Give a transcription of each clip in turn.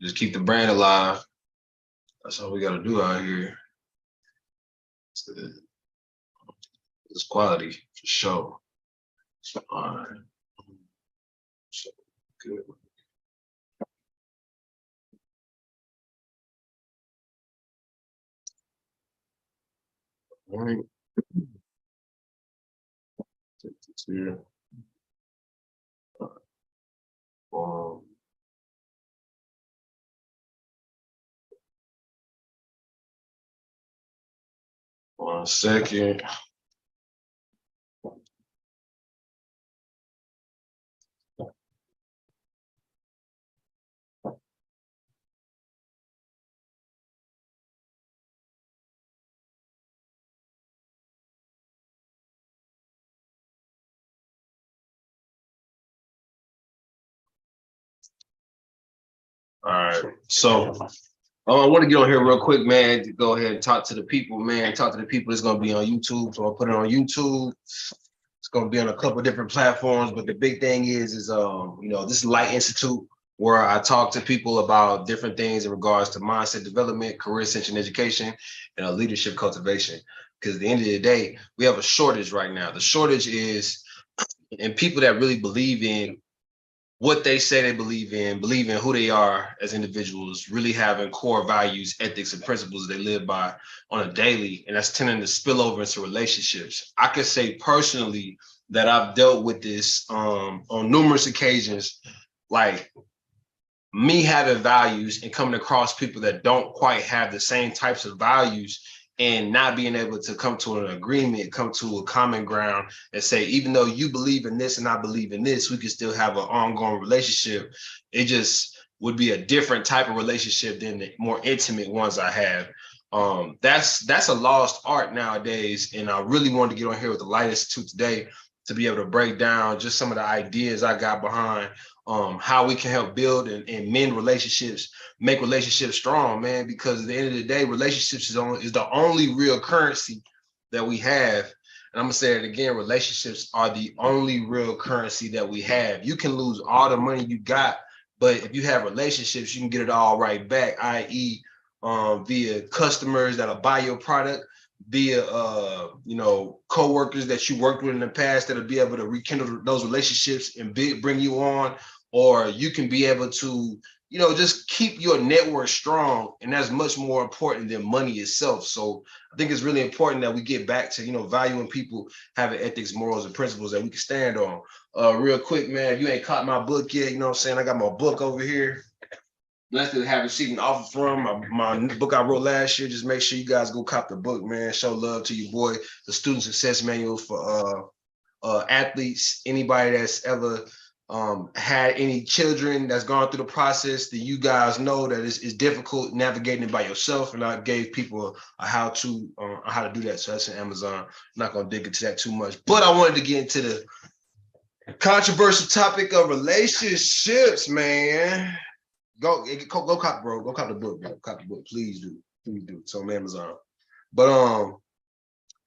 Just keep the brand alive. That's all we got to do out here. It's quality for sure. All right. So good. All right. Take this here. Um, 1 second. All right. So I want to get on here real quick, man, to go ahead and talk to the people, man. Talk to the people. It's going to be on YouTube. So I'll put it on YouTube. It's going to be on a couple of different platforms. But the big thing is this is Light Institute, where I talk to people about different things in regards to mindset development, career extension education, and leadership cultivation. Because at the end of the day, we have a shortage right now. The shortage is in people that really believe in what they say they believe in who they are as individuals, really having core values, ethics, and principles they live by on a daily, and that's tending to spill over into relationships. I can say personally that I've dealt with this on numerous occasions, like me having values and coming across people that don't quite have the same types of values and not being able to come to an agreement, come to a common ground and say, even though you believe in this and I believe in this, we can still have an ongoing relationship. It just would be a different type of relationship than the more intimate ones I have. That's a lost art nowadays. And I really wanted to get on here with the Light Institute today to be able to break down just some of the ideas I got behind how we can help build and mend relationships, make relationships strong, man, because at the end of the day, relationships is the only real currency that we have. And I'm gonna say it again, relationships are the only real currency that we have. You can lose all the money you got, but if you have relationships, you can get it all right back, i.e. Via customers that'll buy your product, via co-workers that you worked with in the past that'll be able to rekindle those relationships and bring you on, or you can be able to just keep your network strong, and that's much more important than money itself. So I think it's really important that we get back to valuing people, having ethics, morals, and principles that we can stand on. Real quick, man, if you ain't caught my book yet, you know what I'm saying, I got my book over here. Blessed to have received an offer from my book I wrote last year. Just make sure you guys go cop the book, man. Show love to your boy. The Student Success Manual for athletes, anybody that's ever had any children that's gone through the process, that you guys know that it's difficult navigating it by yourself. And I gave people a how to do that. So that's on Amazon. I'm not going to dig into that too much, but I wanted to get into the controversial topic of relationships, man. Go cop, bro. Go cop the book, bro. Cop the book. Please do. It's on Amazon. But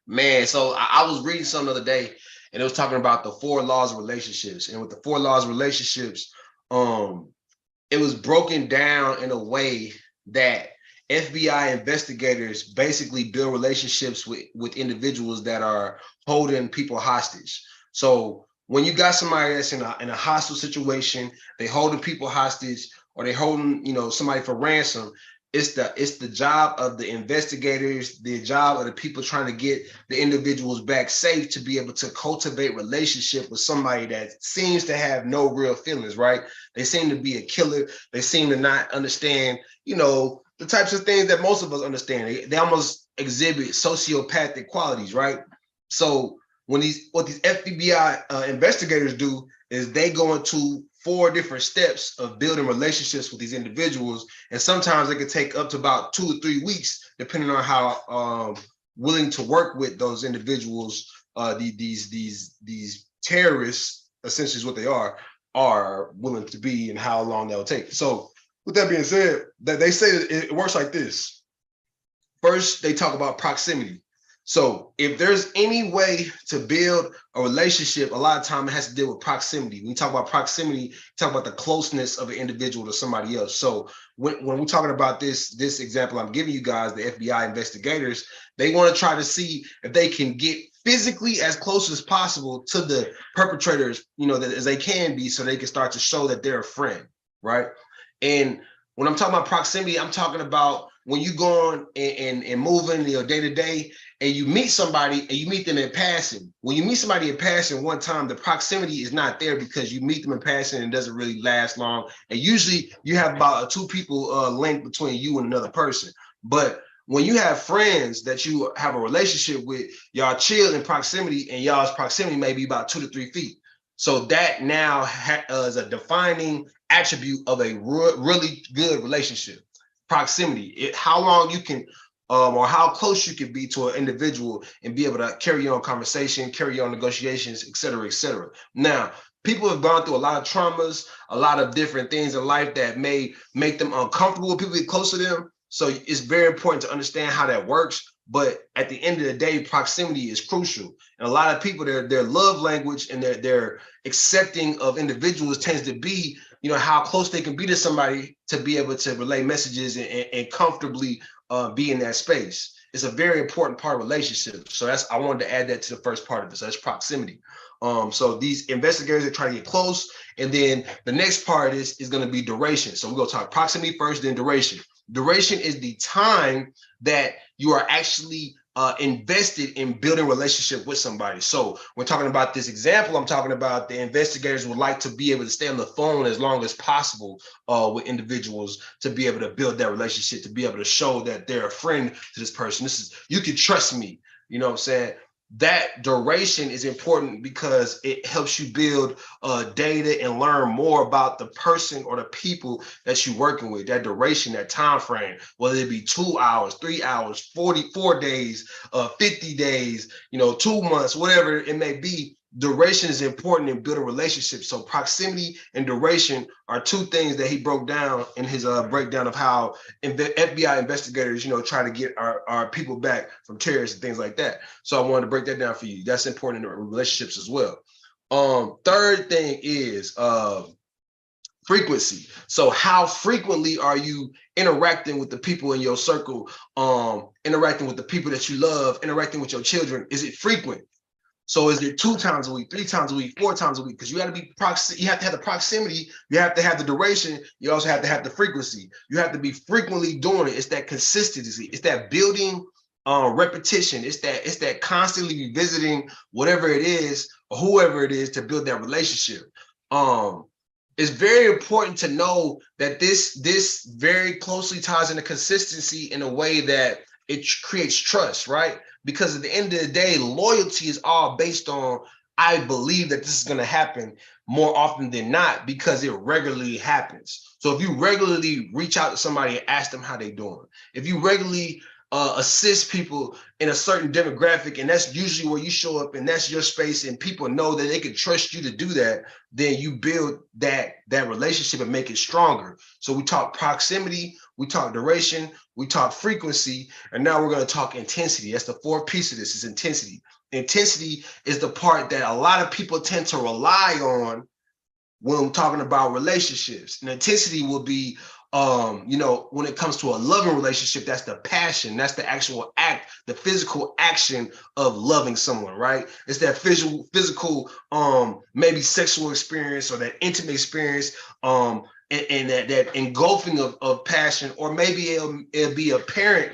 man, so I was reading something the other day, and it was talking about the 4 laws of relationships. And with the 4 laws of relationships, it was broken down in a way that FBI investigators basically build relationships with individuals that are holding people hostage. So when you got somebody that's in a hostile situation, they holding people hostage, or they holding somebody for ransom, it's the job of the investigators, the job of the people trying to get the individuals back safe, to be able to cultivate relationship with somebody that seems to have no real feelings, right? They seem to be a killer. They seem to not understand, the types of things that most of us understand. They almost exhibit sociopathic qualities, right? So what these FBI investigators do is they go into 4 different steps of building relationships with these individuals, and sometimes it could take up to about 2 or 3 weeks, depending on how willing to work with those individuals. These terrorists, essentially, is what they are willing to be, and how long that will take. So, with that being said, that they say it works like this. First, they talk about proximity. So if there's any way to build a relationship, a lot of time it has to deal with proximity. When you talk about proximity, talk about the closeness of an individual to somebody else. So when we're talking about this example I'm giving you guys, the FBI investigators, they want to try to see if they can get physically as close as possible to the perpetrators, as they can be, so they can start to show that they're a friend, right? And when I'm talking about proximity, I'm talking about when you go on and moving your day to day, and you meet somebody and you meet them in passing. When you meet somebody in passing one time, the proximity is not there because you meet them in passing and it doesn't really last long. And usually you have about two people linked between you and another person. But when you have friends that you have a relationship with, y'all chill in proximity, and y'all's proximity may be about 2 to 3 feet. So that now is a defining attribute of a really good relationship. Proximity, how long you can or how close you can be to an individual and be able to carry on conversation, carry on negotiations, et cetera, et cetera. Now, people have gone through a lot of traumas, a lot of different things in life that may make them uncomfortable when people get close to them. So it's very important to understand how that works. But at the end of the day, proximity is crucial. And a lot of people, their love language and their accepting of individuals tends to be, how close they can be to somebody to be able to relay messages and comfortably be in that space. It's a very important part of relationships. So I wanted to add that to the first part of this. So that's proximity. So these investigators are trying to get close. And then the next part is going to be duration. So we're going to talk proximity first, then duration. Duration is the time that you are actually invested in building relationship with somebody. So we're talking about this example. I'm talking about the investigators would like to be able to stay on the phone as long as possible with individuals to be able to build that relationship, to be able to show that they're a friend to this person. You can trust me. You know what I'm saying? That duration is important because it helps you build data and learn more about the person or the people that you're working with. That duration, that time frame, whether it be 2 hours, 3 hours, 44 days, 50 days, 2 months, whatever it may be. Duration is important in building relationships. So proximity and duration are two things that he broke down in his breakdown of how FBI investigators, try to get our people back from terrorists and things like that. So I wanted to break that down for you. That's important in relationships as well. Third thing is frequency. So how frequently are you interacting with the people in your circle, interacting with the people that you love, interacting with your children? Is it frequent? So is it 2 times a week, 3 times a week, 4 times a week? Because you got to be you have to have the proximity, you have to have the duration, you also have to have the frequency. You have to be frequently doing it. It's that consistency, it's that building repetition, it's that constantly revisiting whatever it is or whoever it is to build that relationship. It's very important to know that this very closely ties into consistency in a way that it creates trust, right? Because at the end of the day, loyalty is all based on, I believe that this is going to happen more often than not because it regularly happens. So if you regularly reach out to somebody and ask them how they're doing, if you regularly assist people in a certain demographic, and that's usually where you show up and that's your space and people know that they can trust you to do that, then you build that relationship and make it stronger. So we talk proximity, we talk duration, we talk frequency, and now we're going to talk intensity. That's the fourth piece of this, is intensity. Intensity is the part that a lot of people tend to rely on when I'm talking about relationships. And intensity will be when it comes to a loving relationship, that's the passion, that's the actual act, the physical action of loving someone, right? It's that physical maybe sexual experience or that intimate experience, and that engulfing of passion, or maybe it'll be a parent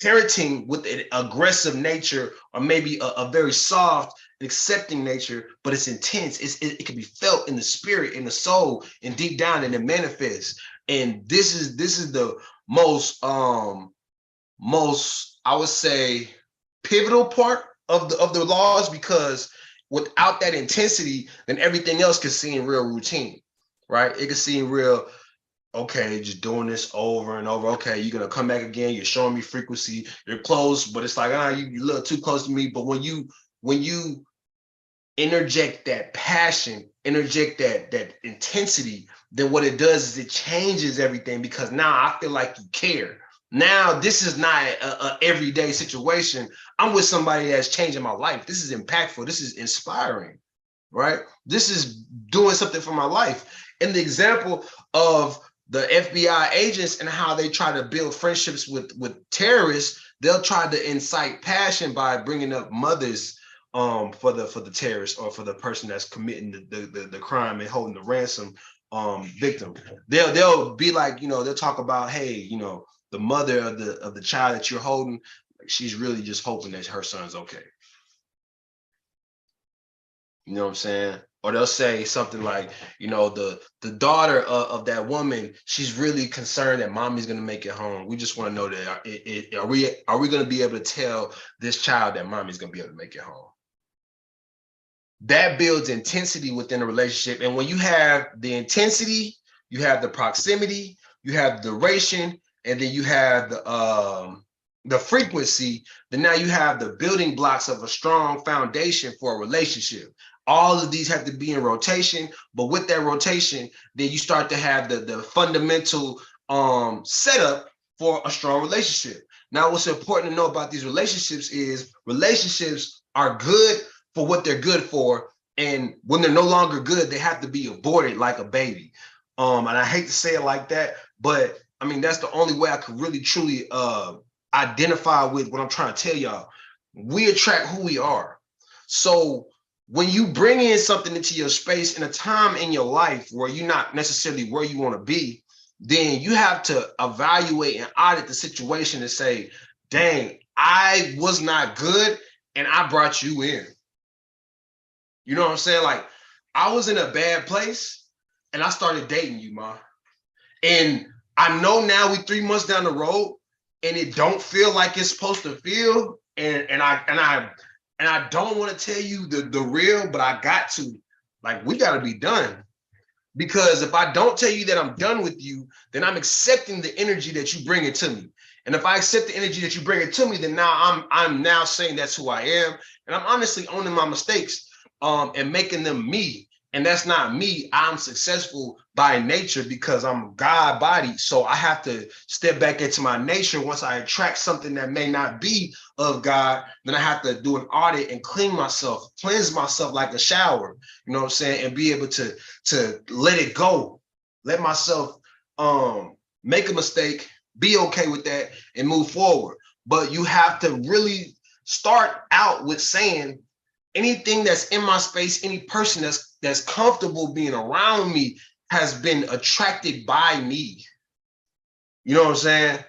parenting with an aggressive nature, or maybe a very soft accepting nature, but it's intense. It can be felt in the spirit, in the soul, and deep down, and it manifests. And this is the most I would say pivotal part of the laws, because without that intensity, then everything else can seem real routine, right? It can seem real, okay, just doing this over and over. Okay, you're gonna come back again. You're showing me frequency. You're close, but it's like, you're a little too close to me. But when you interject that passion, interject that intensity, then what it does is it changes everything, because now I feel like you care. Now, this is not a everyday situation. I'm with somebody that's changing my life. This is impactful. This is inspiring, right? This is doing something for my life. And the example of the FBI agents and how they try to build friendships with terrorists, they'll try to incite passion by bringing up mothers for the terrorist or for the person that's committing the crime and holding the ransom victim. They'll be like, they'll talk about, hey, the mother of the child that you're holding, she's really just hoping that her son's okay. You know what I'm saying? Or they'll say something like, the daughter of that woman, she's really concerned that mommy's gonna make it home. We just want to know that are we gonna be able to tell this child that mommy's gonna be able to make it home? That builds intensity within a relationship. And when you have the intensity, you have the proximity, you have the duration, and then you have the frequency, then now you have the building blocks of a strong foundation for a relationship. All of these have to be in rotation, but with that rotation, then you start to have the fundamental setup for a strong relationship. Now, what's important to know about these relationships is relationships are good for what they're good for, and when they're no longer good, they have to be aborted like a baby. And I hate to say it like that, but I mean, that's the only way I could really truly identify with what I'm trying to tell y'all. We attract who we are. So when you bring in something into your space in a time in your life where you're not necessarily where you want to be, then you have to evaluate and audit the situation and say, dang, I was not good and I brought you in. You know what I'm saying? Like, I was in a bad place and I started dating you, ma. And I know now we 3 months down the road and it don't feel like it's supposed to feel. And I don't want to tell you the real, but I got to. Like, we got to be done. Because if I don't tell you that I'm done with you, then I'm accepting the energy that you bring into me. And if I accept the energy that you bring into me, then now I'm now saying that's who I am. And I'm honestly owning my mistakes and making them me. And that's not me. I'm successful by nature because I'm God bodied. So I have to step back into my nature. Once I attract something that may not be of God, then I have to do an audit and clean myself, cleanse myself like a shower, you know what I'm saying? And be able to let it go, let myself make a mistake, be okay with that and move forward. But you have to really start out with saying, anything that's in my space, any person that's comfortable being around me has been attracted by me. You know what I'm saying?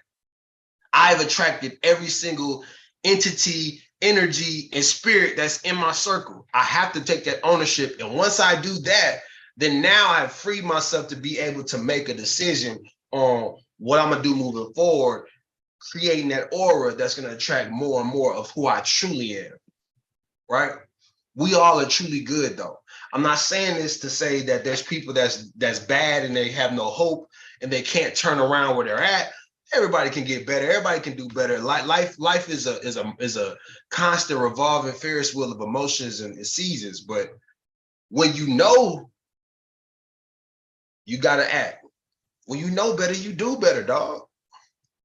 I've attracted every single entity, energy, and spirit that's in my circle. I have to take that ownership. And once I do that, then now I've freed myself to be able to make a decision on what I'm gonna do moving forward, creating that aura that's gonna attract more and more of who I truly am, right? We all are truly good, though. I'm not saying this to say that there's people that's bad and they have no hope and they can't turn around where they're at. Everybody can get better. Everybody can do better. Life is a constant revolving Ferris wheel of emotions and seasons. But when you know, you gotta act. When you know better, you do better, dog.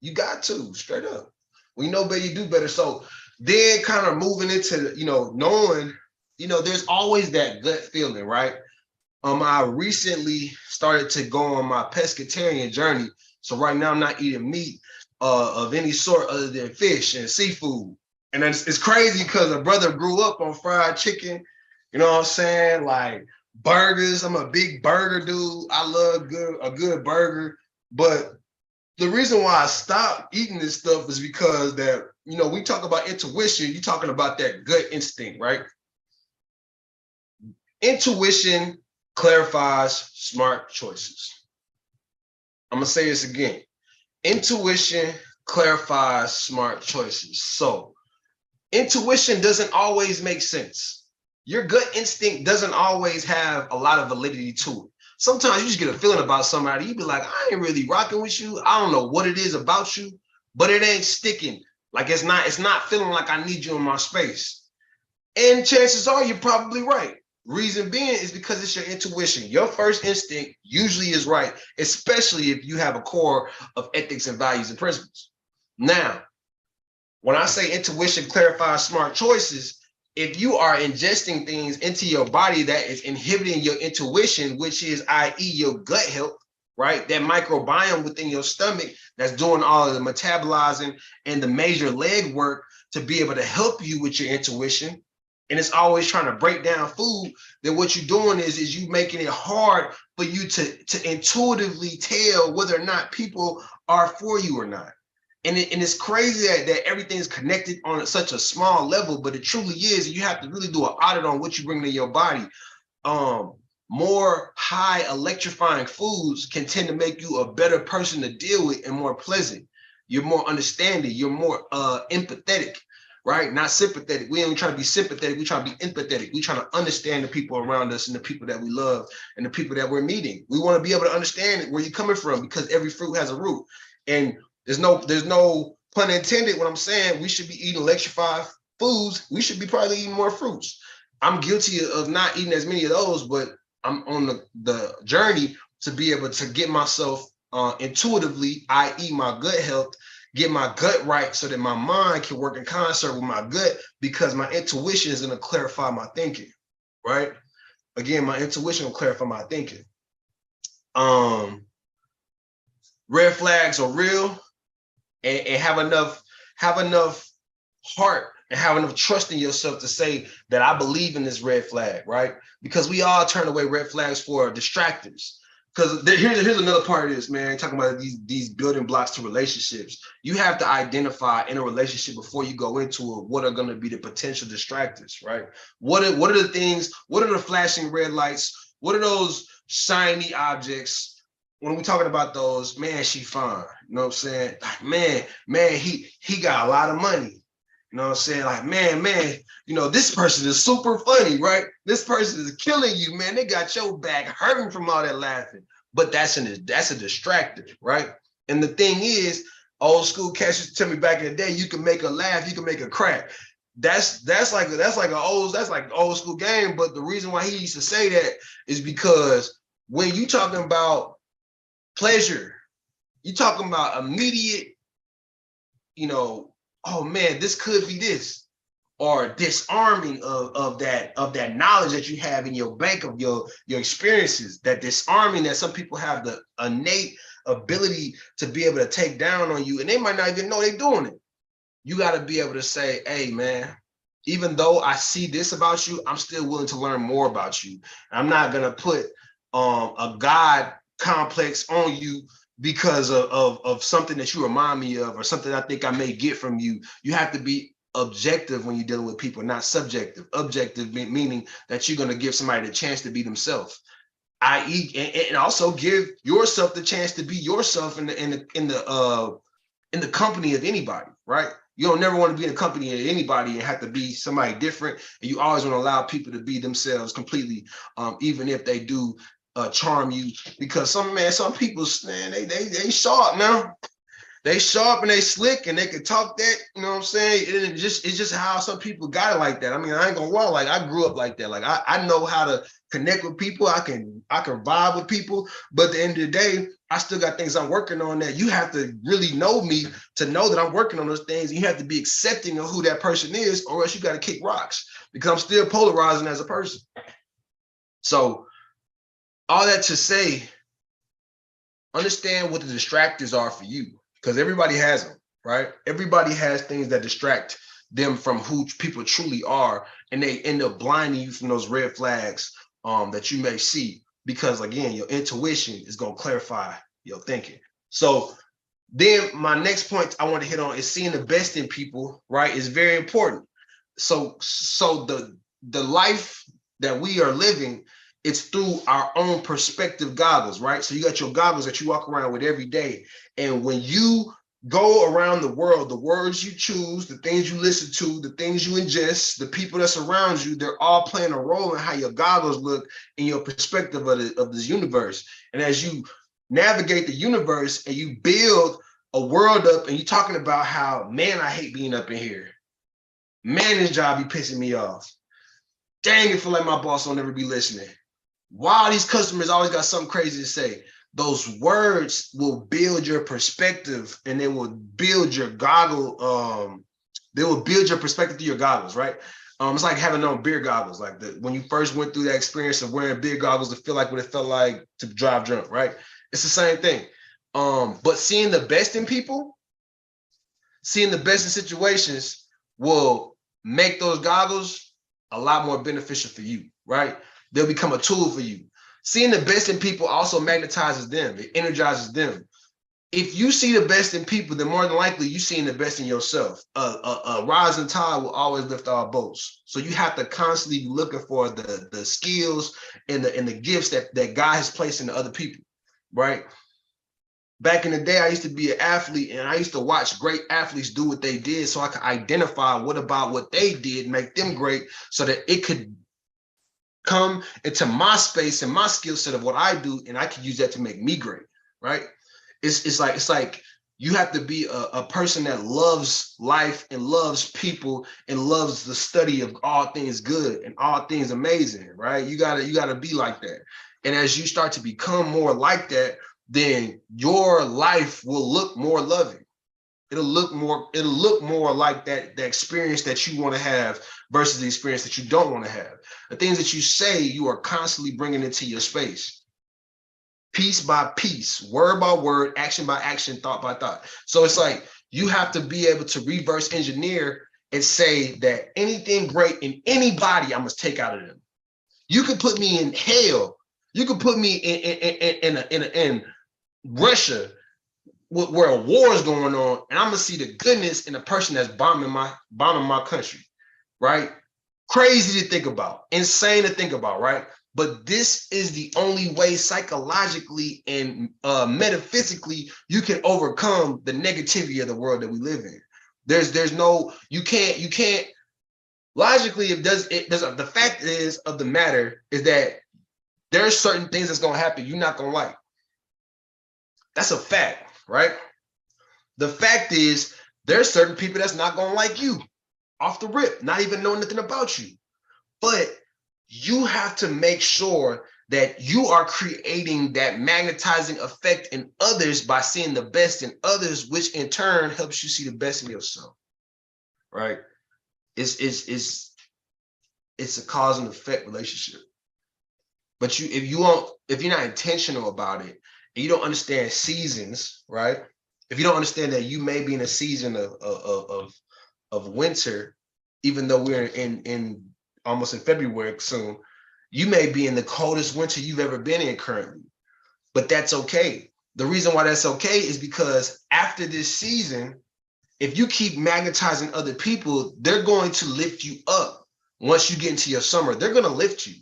You got to, straight up. When you know better, you do better. So then kind of moving into, knowing, there's always that gut feeling, right? I recently started to go on my pescatarian journey. So right now I'm not eating meat of any sort other than fish and seafood. And it's crazy because a brother grew up on fried chicken, you know what I'm saying? Like burgers. I'm a big burger dude. I love a good burger. But the reason why I stopped eating this stuff is because that, we talk about intuition, you're talking about that gut instinct, right? Intuition clarifies smart choices. I'm gonna say this again. Intuition clarifies smart choices. So intuition doesn't always make sense. Your gut instinct doesn't always have a lot of validity to it. Sometimes you just get a feeling about somebody, you be like, I ain't really rocking with you. I don't know what it is about you, but it ain't sticking. Like it's not feeling like I need you in my space. And chances are you're probably right. Reason being is because it's your intuition. Your first instinct usually is right, especially if you have a core of ethics and values and principles. Now, when I say intuition clarifies smart choices, if you are ingesting things into your body that is inhibiting your intuition, which is, i.e., your gut health, right? That microbiome within your stomach that's doing all of the metabolizing and the major leg work to be able to help you with your intuition. And it's always trying to break down food, then what you're doing is you making it hard for you to intuitively tell whether or not people are for you or not. And it's crazy that everything's connected on such a small level, but it truly is. You have to really do an audit on what you bring to your body. More high electrifying foods can tend to make you a better person to deal with and more pleasant. You're more understanding. You're more empathetic, right? Not sympathetic. We ain't trying to be sympathetic. We trying to be empathetic. We trying to understand the people around us and the people that we love and the people that we're meeting. We want to be able to understand where you're coming from, because every fruit has a root. And there's no pun intended when I'm saying we should be eating electrified foods. We should be probably eating more fruits. I'm guilty of not eating as many of those, but I'm on the journey to be able to get myself intuitively, i.e. my gut health, get my gut right so that my mind can work in concert with my gut, because my intuition is going to clarify my thinking, right? Again, my intuition will clarify my thinking. Red flags are real, and have enough heart and have enough trust in yourself to say that I believe in this red flag, right? Because we all turn away red flags for distractors. Because here's another part of this, man, talking about these building blocks to relationships. You have to identify in a relationship before you go into it what are going to be the potential distractors, right? What are the things, what are the flashing red lights? What are those shiny objects? When we're talking about those, man, she fine. You know what I'm saying? Like, man, he got a lot of money. You know what I'm saying? Like, man, you know, this person is super funny, right? This person is killing you, man. They got your back hurting from all that laughing. But that's a distractor, right? And the thing is, old school cats used to tell me back in the day, you can make a laugh, you can make a crack. That's like old school game. But the reason why he used to say that is because when you talking about pleasure, you talking about immediate, you know, oh man, this could be this, or disarming of that knowledge that you have in your bank of your experiences, that disarming that some people have the innate ability to be able to take down on you, and they might not even know they're doing it. You got to be able to say, hey man, even though I see this about you, I'm still willing to learn more about you. I'm not gonna put a God complex on you because of something that you remind me of, or something I think I may get from you. You have to be objective when you're dealing with people, not subjective. Objective meaning that you're going to give somebody the chance to be themselves, i.e., and also give yourself the chance to be yourself in the company of anybody, right? You don't never want to be in the company of anybody and have to be somebody different. And you always want to allow people to be themselves completely, even if they do charm you. Because some people, man, they sharp now. They sharp and they slick and they can talk that, you know what I'm saying? It's just how some people got it like that. I mean, I ain't gonna lie, like I grew up like that. Like I know how to connect with people. I can vibe with people, but at the end of the day, I still got things I'm working on that you have to really know me to know that I'm working on those things. You have to be accepting of who that person is, or else you got to kick rocks, because I'm still polarizing as a person. So all that to say, understand what the distractors are for you. Because everybody has them, right? Everybody has things that distract them from who people truly are, and they end up blinding you from those red flags that you may see. Because again, your intuition is going to clarify your thinking. So then my next point I want to hit on is seeing the best in people, right? Is very important. So the life that we are living, it's through our own perspective goggles, right? So you got your goggles that you walk around with every day. And when you go around the world, the words you choose, the things you listen to, the things you ingest, the people that surround you, they're all playing a role in how your goggles look in your perspective of this universe. And as you navigate the universe and you build a world up, and you're talking about how, man, I hate being up in here. Man, this job be pissing me off. Dang, it feel like my boss will never be listening. Why these customers always got something crazy to say? those words will build your perspective, and they will build your goggle. They will build your perspective through your goggles, right? It's like having on beer goggles. Like when you first went through that experience of wearing beer goggles to feel like what it felt like to drive drunk, right? It's the same thing. But seeing the best in people, seeing the best in situations will make those goggles a lot more beneficial for you, right? They'll become a tool for you. Seeing the best in people also magnetizes them. It energizes them. If you see the best in people, then more than likely you're seeing the best in yourself. A rising tide will always lift all boats. So you have to constantly be looking for the skills and the gifts that God has placed in other people, right? Back in the day, I used to be an athlete, and I used to watch great athletes do what they did so I could identify what about what they did make them great, so that it could come into my space and my skill set of what I do, and I could use that to make me great, right? It's like you have to be a person that loves life and loves people and loves the study of all things good and all things amazing, right? You gotta be like that. And as you start to become more like that, then your life will look more loving. It'll look more like that experience that you want to have versus the experience that you don't want to have. The things that you say, you are constantly bringing into your space, piece by piece, word by word, action by action, thought by thought. So it's like you have to be able to reverse engineer and say that anything great in anybody I must take out of them. You could put me in hell. You could put me in Russia where a war is going on, and I'm gonna see the goodness in the person that's bombing my country, right? Crazy to think about, insane to think about, right? But this is the only way psychologically and metaphysically you can overcome the negativity of the world that we live in. There's no, you can't logically, the fact is of the matter is that there's certain things that's gonna happen you're not gonna like. That's a fact, right? The fact is there's certain people that's not gonna like you off the rip, not even knowing nothing about you. But you have to make sure that you are creating that magnetizing effect in others by seeing the best in others, which in turn helps you see the best in yourself, right? It's a cause and effect relationship. But if you're not intentional about it, and you don't understand seasons, right? If you don't understand that you may be in a season of winter, even though we're in almost in February soon, you may be in the coldest winter you've ever been in currently, but that's okay. The reason why that's okay is because after this season, if you keep magnetizing other people, they're going to lift you up. Once you get into your summer, they're going to lift you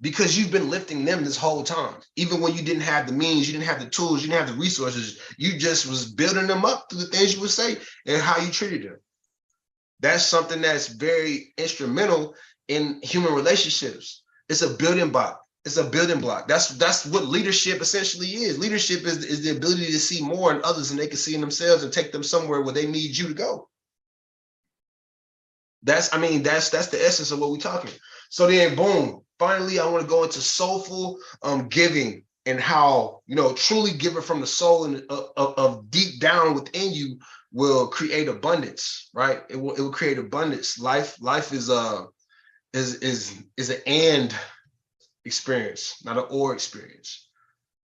because you've been lifting them this whole time. Even when you didn't have the means, you didn't have the tools, you didn't have the resources, you just was building them up through the things you would say and how you treated them. That's something that's very instrumental in human relationships. It's a building block. It's a building block. That's what leadership essentially is. Leadership is the ability to see more in others than they can see in themselves and take them somewhere where they need you to go. That's the essence of what we're talking. So then, boom. Finally, I want to go into soulful giving and how truly giving from the soul and of deep down within you will create abundance, right? It will create abundance. Life is an and experience, not an or experience.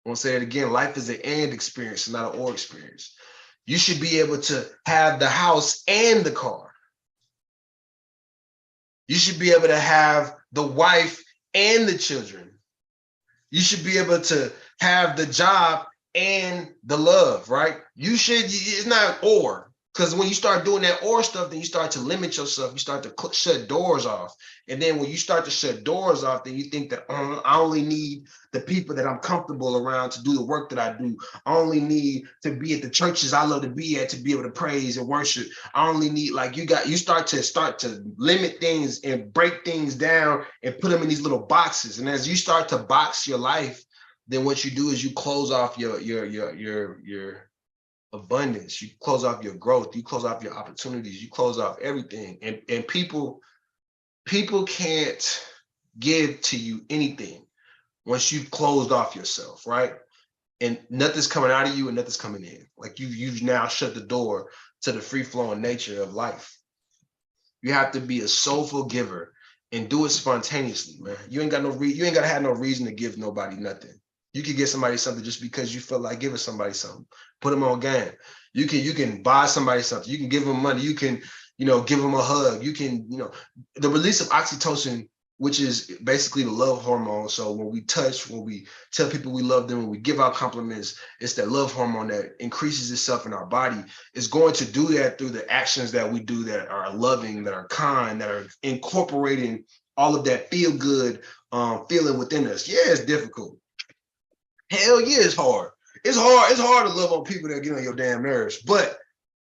I want to say it again. Life is an and experience, not an or experience. You should be able to have the house and the car. You should be able to have the wife and the children. You should be able to have the job and the love, right? It's not or, because when you start doing that or stuff, then you start to limit yourself. You start to shut doors off. And then when you start to shut doors off, then you think that I only need the people that I'm comfortable around to do the work that I do. I only need to be at the churches I love to be at to be able to praise and worship. I only need, you start to limit things and break things down and put them in these little boxes. And as you start to box your life, then what you do is you close off your abundance, you close off your growth, you close off your opportunities, you close off everything. And people can't give to you anything once you've closed off yourself, right? and nothing's coming out of you and nothing's coming in. Like you've now shut the door to the free flowing nature of life. You have to be a soulful giver and do it spontaneously, man. You ain't gotta have no reason to give nobody nothing. You can give somebody something just because you feel like giving somebody something. Put them on game. You can buy somebody something. You can give them money. You can, give them a hug. You can, the release of oxytocin, which is basically the love hormone. So when we touch, when we tell people we love them, when we give out compliments, it's that love hormone that increases itself in our body. It's going to do that through the actions that we do that are loving, that are kind, that are incorporating all of that feel good feeling within us. Yeah, it's difficult. Hell yeah, it's hard. It's hard to love on people that get on your damn nerves. But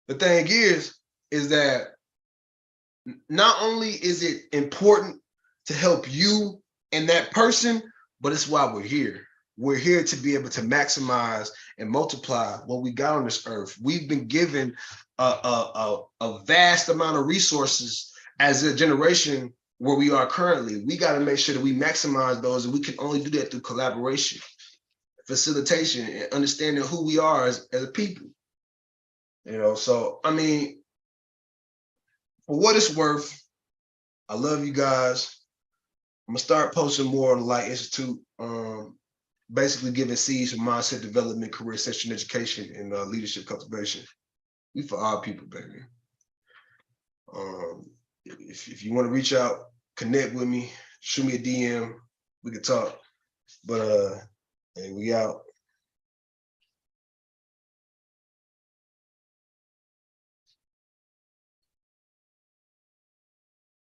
the thing is that not only is it important to help you and that person, but it's why we're here. We're here to be able to maximize and multiply what we got on this earth. We've been given a vast amount of resources as a generation where we are currently. We got to make sure that we maximize those, and we can only do that through collaboration, facilitation, and understanding who we are as a people. So I mean, for what it's worth, I love you guys. I'm gonna start posting more on the Light Institute, basically giving seeds for mindset development, career session education, and leadership cultivation. We for our people, baby. If you want to reach out, connect with me, shoot me a DM, we can talk. But hey, we out.